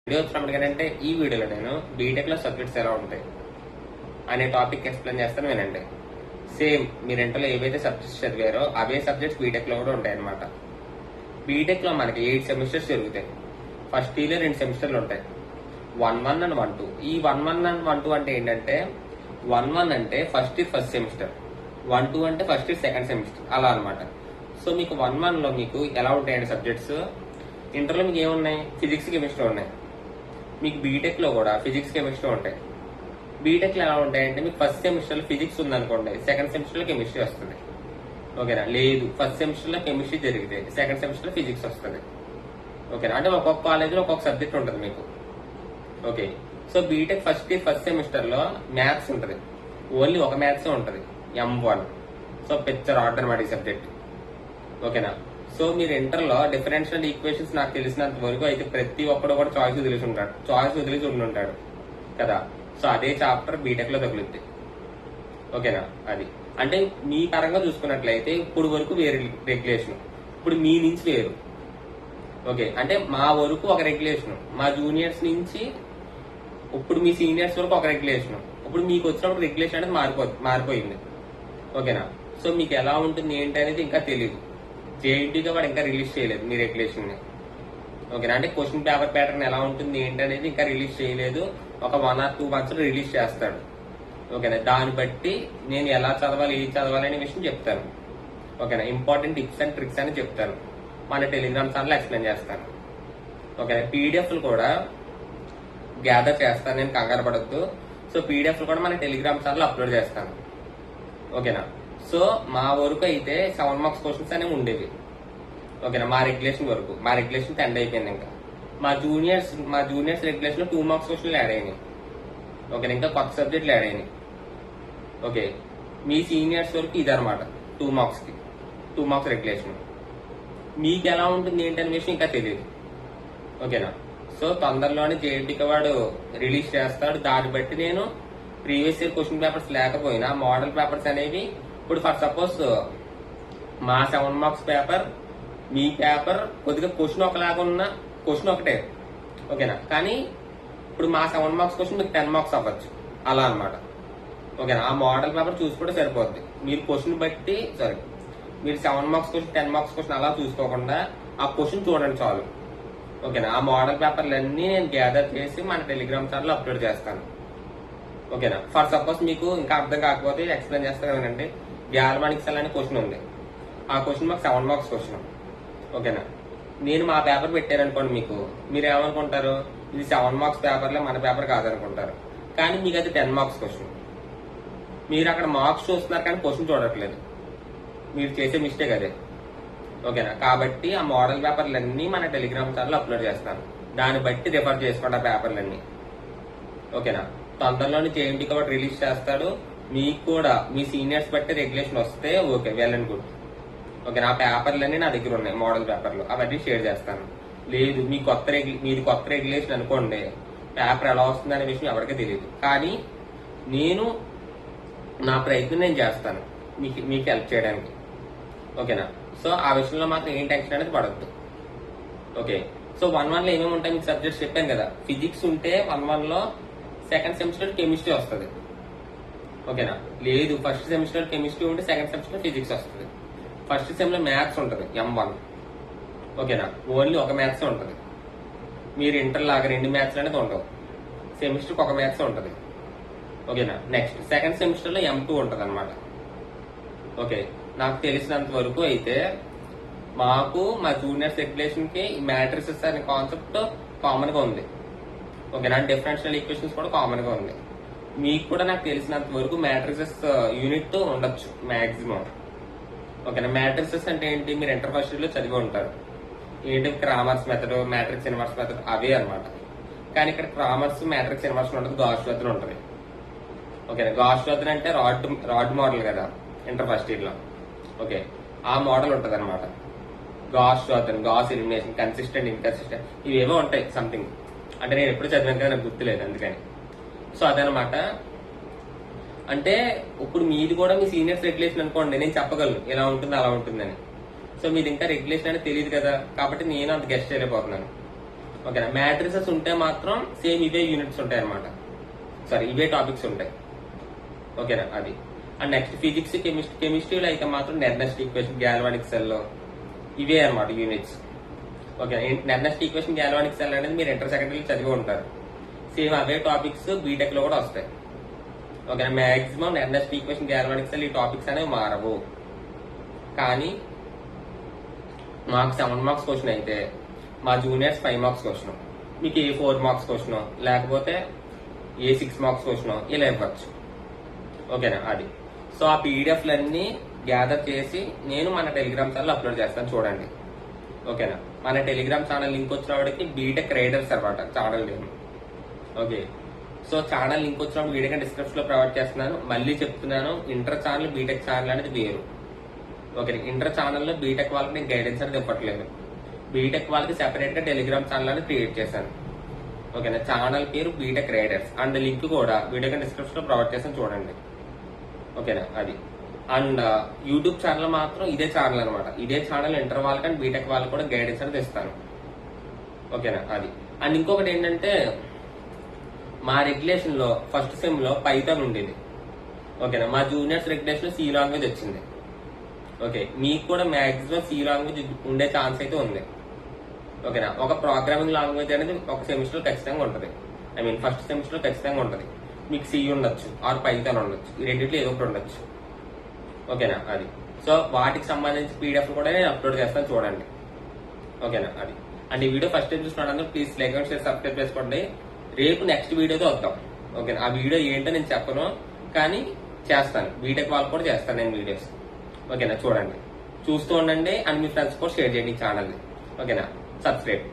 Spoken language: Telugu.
వీడియో వచ్చినప్పుడు ఈ వీడియోలో నేను బీటెక్ లో సబ్జెక్ట్స్ ఎలా ఉంటాయి అనే టాపిక్ ఎక్స్ప్లెయిన్ చేస్తాను వినండి. సేమ్ మీరు ఇంటర్లో ఏవైతే సబ్జెక్ట్స్ చదివారో అవే సబ్జెక్ట్స్ బీటెక్ లో కూడా ఉంటాయి అనమాట. బీటెక్ లో మనకి 8 సెమిస్టర్స్ జరుగుతాయి. ఫస్ట్ ఇయర్ 2 సెమిస్టర్లు ఉంటాయి, 1-1 అండ్ 1-2. ఈ 1-1 అండ్ 1-2 అంటే ఏంటంటే 1-1 అంటే ఫస్ట్ ఇయర్ ఫస్ట్ సెమిస్టర్, 1-2 అంటే ఫస్ట్ ఇయర్ సెకండ్ సెమిస్టర్, అలా అనమాట. సో మీకు 1-1 లో మీకు ఎలా ఉంటాయండి సబ్జెక్ట్స్? ఇంటర్లో మీకు ఏమున్నాయి? ఫిజిక్స్, కెమిస్ట్రీ ఉన్నాయి. మీకు బీటెక్ లో కూడా ఫిజిక్స్, కెమిస్ట్రీ ఉంటాయి. బీటెక్ లో ఎలా ఉంటాయంటే మీకు ఫస్ట్ సెమిస్టర్ లో ఫిజిక్స్ ఉందనుకోండి, సెకండ్ సెమిస్టర్ లో కెమిస్ట్రీ వస్తుంది. ఓకేనా? లేదు, ఫస్ట్ సెమిస్టర్ లో కెమిస్ట్రీ జరిగితే సెకండ్ సెమిస్టర్ లో ఫిజిక్స్ వస్తుంది. ఓకేనా? అంటే ఒక్కొక్క కాలేజ్ లో ఒక్కొక్క సబ్జెక్ట్ ఉంటుంది మీకు. Okay, so BTech first year first semester లో మ్యాథ్స్ ఉంటుంది, ఓన్లీ ఒక మ్యాథ్స్ ఉంటుంది, M1. సో పిక్చర్ ఆర్డర్ అనమాట ఈ సబ్జెక్ట్. ఓకేనా? సో మీరు ఇంటర్ లో డిఫరెన్షియల్ ఈక్వేషన్స్ నాకు తెలిసినంత వరకు అయితే ప్రతి ఒక్కడు కూడా చాయిస్ వదిలేసి ఉండుంటాడు కదా. సో అదే చాప్టర్ బీటెక్ లో తగులుద్ది. ఓకేనా? అది అంటే మీ పరంగా చూసుకున్నట్లయితే ఇప్పుడు వరకు వేరే రెగ్యులేషన్, ఇప్పుడు మీ నుంచి వేరు. ఓకే, అంటే మా వరకు ఒక రెగ్యులేషన్, మా జూనియర్స్ నుంచి ఇప్పుడు మీ సీనియర్స్ వరకు ఒక రెగ్యులేషన్, ఇప్పుడు మీకు వచ్చినప్పుడు రెగ్యులేషన్ అనేది మారిపోయింది. ఓకేనా? సో మీకు ఎలా ఉంటుంది ఏంటి అనేది ఇంకా తెలియదు. జేఎన్టీగా వాడు ఇంకా రిలీజ్ చేయలేదు మీ రెగ్యులేషన్ ని. ఓకేనా? అంటే క్వశ్చన్ పేపర్ ప్యాటర్న్ ఎలా ఉంటుంది ఏంటి అనేది ఇంకా రిలీజ్ చేయలేదు. ఒక 1 or 2 months రిలీజ్ చేస్తాడు. ఓకేనా? దాన్ని బట్టి నేను ఎలా చదవాలి, ఏది చదవాలి అనే విషయం చెప్తాను. ఓకేనా? ఇంపార్టెంట్ టిప్స్ అండ్ ట్రిక్స్ అని చెప్తాను, మన టెలిగ్రామ్ ఛానల్ ఎక్స్ప్లెయిన్ చేస్తాను. ఓకేనా? పీడిఎఫ్లు కూడా గ్యాదర్ చేస్తాను, నేను కంగారు పడద్దు. సో పీడిఎఫ్లు కూడా మన టెలిగ్రామ్ ఛానల్ అప్లోడ్ చేస్తాను. ఓకేనా? సో మా వరకు అయితే 7 marks క్వశ్చన్స్ అనేవి ఉండేవి. ఓకేనా? మా రెగ్యులేషన్ 10 అయిపోయింది. ఇంకా మా జూనియర్స్ రెగ్యులేషన్ లో 2 marks క్వశ్చన్లు యాడ్ అయినాయి. ఓకేనా? ఇంకా కొత్త సబ్జెక్టులు యాడ్ అయినాయి. ఓకే, మీ సీనియర్స్ వరకు ఇదనమాట 2 marks రెగ్యులేషన్. మీకు ఎలా ఉంటుంది ఏంటనే విషయం ఇంకా తెలియదు. ఓకేనా? సో తొందరలోనే జేఎన్టీకి వాడు రిలీజ్ చేస్తాడు. దాన్ని బట్టి నేను ప్రీవియస్ ఇయర్ క్వశ్చన్ పేపర్స్ లేకపోయినా మోడల్ పేపర్స్ అనేవి, ఇప్పుడు ఫర్ సపోజ్ మా 7 marks పేపర్, మీ పేపర్ కొద్దిగా క్వశ్చన్ ఒకలాగా ఉన్న క్వశ్చన్ ఒకటే. ఓకేనా? కానీ ఇప్పుడు మా 7 marks క్వశ్చన్ మీకు 10 marks అవ్వచ్చు, అలా అనమాట. ఓకేనా? ఆ మోడల్ పేపర్ చూసుకుంటే సరిపోద్ది. మీరు క్వశ్చన్ బట్టి మీరు 7 marks క్వశ్చన్, 10 marks క్వశ్చన్ అలా చూసుకోకుండా ఆ క్వశ్చన్ చూడండి చాలు. ఓకేనా? ఆ మోడల్ పేపర్లన్నీ నేను గ్యాదర్ చేసి మన టెలిగ్రామ్ ఛానల్ అప్లోడ్ చేస్తాను. ఓకేనా? ఫర్ సపోజ్ మీకు ఇంకా అర్థం కాకపోతే ఎక్స్ప్లెయిన్ చేస్తాను కదండి. గ్యాల్వానిక్ సెల్ అనే క్వశ్చన్ ఉంది, ఆ క్వశ్చన్ మాకు 7 marks క్వశ్చన్. ఓకేనా? నేను మా పేపర్ పెట్టారనుకోండి, మీరు ఏమనుకుంటారు, ఇది 7 marks పేపర్లే, మన పేపర్ కాదనుకుంటారు. కానీ మీకు అది 10 marks క్వశ్చన్. మీరు అక్కడ మార్క్స్ చూస్తున్నారు కానీ క్వశ్చన్ చూడట్లేదు, మీరు చేసే మిస్టేక్ అదే. ఓకేనా? కాబట్టి ఆ మోడల్ పేపర్లన్నీ మన టెలిగ్రామ్ ఛానల్ అప్లోడ్ చేస్తాను, దాన్ని బట్టి రిఫర్ చేసుకోండి ఆ పేపర్లన్నీ. ఓకేనా? తొందరలోనే జేఎన్టీకి ఒకటి రిలీజ్ చేస్తాడు. మీకు కూడా మీ సీనియర్స్ బట్టి రెగ్యులేషన్ వస్తే okay, well and good. Okay, నా పేపర్లన్నీ నా దగ్గర ఉన్నాయి, మోడల్ పేపర్లు, అవన్నీ షేర్ చేస్తాను. లేదు మీది కొత్త రెగ్యులేషన్ అనుకోండి, పేపర్ ఎలా వస్తుంది అనే విషయం ఎవరికీ తెలియదు. కానీ నేను నా ప్రయత్నం నేను చేస్తాను మీకు హెల్ప్ చేయడానికి. ఓకేనా? సో ఆ విషయంలో మాత్రం ఏం టెన్షన్ అనేది పడద్దు. ఓకే, సో 1-1 లో ఏమేమి ఉంటాయి మీకు సబ్జెక్ట్స్ చెప్పాను కదా. ఫిజిక్స్ ఉంటే 1-1 లో సెకండ్ సెమిస్టర్ కెమిస్ట్రీ వస్తుంది. ఓకేనా? లేదు, ఫస్ట్ సెమిస్టర్ కెమిస్ట్రీ ఉంటే సెకండ్ సెమిస్టర్ ఫిజిక్స్ వస్తుంది. ఫస్ట్ సెమ్ లో మ్యాథ్స్ ఉంటుంది, M1. ఓకేనా? ఓన్లీ ఒక మ్యాథ్స్ ఉంటుంది. మీరు ఇంటర్ లాగా 2 మ్యాథ్స్ అనేది ఉండవు, సెమిస్టర్కి ఒక మ్యాథ్స్ ఉంటుంది. ఓకేనా? నెక్స్ట్ సెకండ్ సెమిస్టర్ లో M2 ఉంటుంది అనమాట. ఓకే, నాకు తెలిసినంత వరకు అయితే మాకు మా జూనియర్స్ రెగ్యులేషన్ కి మ్యాట్రిసెస్ అనే కాన్సెప్ట్ కామన్ గా ఉంది. ఓకేనా? డిఫరెన్షియల్ ఈక్వేషన్స్ కూడా కామన్ గా ఉంది. మీకు కూడా నాకు తెలిసినంత వరకు మ్యాట్రిసెస్ యూనిట్ ఉండొచ్చు మాక్సిమం. ఓకేనా? మ్యాట్రిసెస్ అంటే ఏంటి, మీరు ఇంటర్ ఫస్ట్ ఇయర్ లో చదివి ఉంటారు. ఏంటి, Cramer's method, matrix inverse method, అవే అనమాట. కానీ ఇక్కడ క్రామర్స్, మ్యాట్రిక్స్ ఇన్వర్స్ ఉంటుంది, గాస్ మెథడ్ ఉంటుంది. ఓకేనా? గాస్ మెథడ్ అంటే రాడ్ మోడల్ కదా ఇంటర్ ఫస్ట్ ఇయర్ లో. ఓకే, ఆ మోడల్ ఉంటుంది అనమాట. గాస్ ఎలిమినేషన్, కన్సిస్టెంట్, ఇన్కన్సిస్టెంట్, ఇవేవో ఉంటాయి సంథింగ్. అంటే నేను ఎప్పుడు చదివాను కదా, నాకు గుర్తులేదు అందుకని. సో అదనమాట. అంటే ఇప్పుడు మీది కూడా మీ సీనియర్స్ రెగ్యులేషన్ అనుకోండి, నేను చెప్పగలను ఎలా ఉంటుంది అలా ఉంటుందని. సో మీది ఇంకా రెగ్యులేషన్ అనేది తెలియదు కదా, కాబట్టి నేను అంత గెస్ట్ చేయలేకపోతున్నాను. ఓకేనా. మ్యాట్రిసెస్ ఉంటే మాత్రం సేమ్ ఇవే యూనిట్స్ ఉంటాయి అనమాట, సారీ ఇవే టాపిక్స్ ఉంటాయి. ఓకేనా అది. అండ్ నెక్స్ట్ ఫిజిక్స్, కెమిస్ట్రీలో అయితే మాత్రం నెర్నస్ట్ ఈక్వేషన్, గ్యాల్వానిక్ సెల్ ఇవే అనమాట units. Okay, Nernst equation, galvanic cell అనేది మీరు ఇంటర్ సెకండరీలో చదివి ఉంటారు. సేమ్ అవే టాపిక్స్ బీటెక్ లో కూడా వస్తాయి. Okay, maximum Nernst equation, galvanic cell ఈ టాపిక్స్ అనేవి మారవు. కానీ మాకు 7 మార్క్స్ క్వశ్చన్ అయితే మా జూనియర్స్ 5 మార్క్స్ క్వశ్చన్, మీకు ఏ 4 మార్క్స్ క్వశ్చన్ లేకపోతే ఏ 6 మార్క్స్ క్వశ్చన్ ఇలా ఇవ్వచ్చు. ఓకేనా అది. సో ఆ పీడిఎఫ్లన్నీ గ్యాదర్ చేసి నేను మన టెలిగ్రామ్ ఛానల్ అప్లోడ్ చేస్తాను, చూడండి. ఓకేనా. మన టెలిగ్రామ్ ఛానల్ లింక్ వచ్చిన వాడికి బీటెక్ రైడర్స్ అనమాట channel name. Okay, so channel link వచ్చినప్పుడు వీడియో డిస్క్రిప్షన్ లో ప్రొవైడ్ చేస్తున్నాను. మళ్ళీ చెప్తున్నాను, ఇంటర్ ఛానల్ బీటెక్ ఛానల్ అనేది వేరు. ఓకే, ఇంటర్ ఛానల్లో బీటెక్ వాళ్ళకి నేను గైడెన్స్ అనేది ఇవ్వట్లేదు. బీటెక్ వాళ్ళకి సెపరేట్ గా టెలిగ్రామ్ ఛానల్ అనేది క్రియేట్ చేశాను. ఓకేనా. ఛానల్ పేరు బీటెక్ రైడర్స్ అండ్ లింక్ కూడా వీడియో డిస్క్రిప్షన్ లో ప్రొవైడ్ చేస్తాను, చూడండి. ఓకేనా అది. అండ్ యూట్యూబ్ ఛానల్ మాత్రం ఇదే ఛానల్ అనమాట. ఇదే ఛానల్ ఇంటర్ వాళ్ళకి అండ్ బీటెక్ వాళ్ళకి కూడా గైడెన్స్ అనేది ఇస్తాను. ఓకేనా అది. అండ్ ఇంకొకటి ఏంటంటే మా రెగ్యులేషన్ లో ఫస్ట్ సెమ్ లో పైథాన్ ఉండేది. ఓకేనా. మా జూనియర్స్ రెగ్యులేషన్ లో సి లాంగ్వేజ్ వచ్చింది. ఓకే, మీకు కూడా మాక్సిమం సి లాంగ్వేజ్ ఉండే ఛాన్స్ అయితే ఉంది. ఓకేనా. ఒక ప్రోగ్రామింగ్ లాంగ్వేజ్ అనేది ఒక సెమిస్టర్ ఖచ్చితంగా ఉంటుంది. ఐ మీన్ ఫస్ట్ సెమిస్టర్ ఖచ్చితంగా ఉంటుంది. మీకు సి ఉండొచ్చు ఆర్ పైథాన్ ఉండొచ్చు, ఈ రెండింటిలో ఏదో ఒకటి ఉండొచ్చు. ఓకేనా అది. సో వాటికి సంబంధించి పీడిఎఫ్ కూడా నేను అప్లోడ్ చేస్తాను, చూడండి. ఓకేనా అది. అండ్ ఈ వీడియో ఫస్ట్ టైం చూస్తున్నందుకు please like and share, subscribe చేసుకోండి. రేపు నెక్స్ట్ వీడియోతో వద్దాం. ఓకేనా. ఆ వీడియో ఏంటో నేను చెప్పను, కానీ చేస్తాను. బీటెక్ వాళ్ళు కూడా చేస్తాను నేను వీడియోస్. ఓకేనా చూడండి, చూస్తూ ఉండండి. అండ్ మీ ఫ్రెండ్స్ కూడా షేర్ చేయండి ఈ ఛానల్ని. ఓకేనా, సబ్స్క్రైబ్.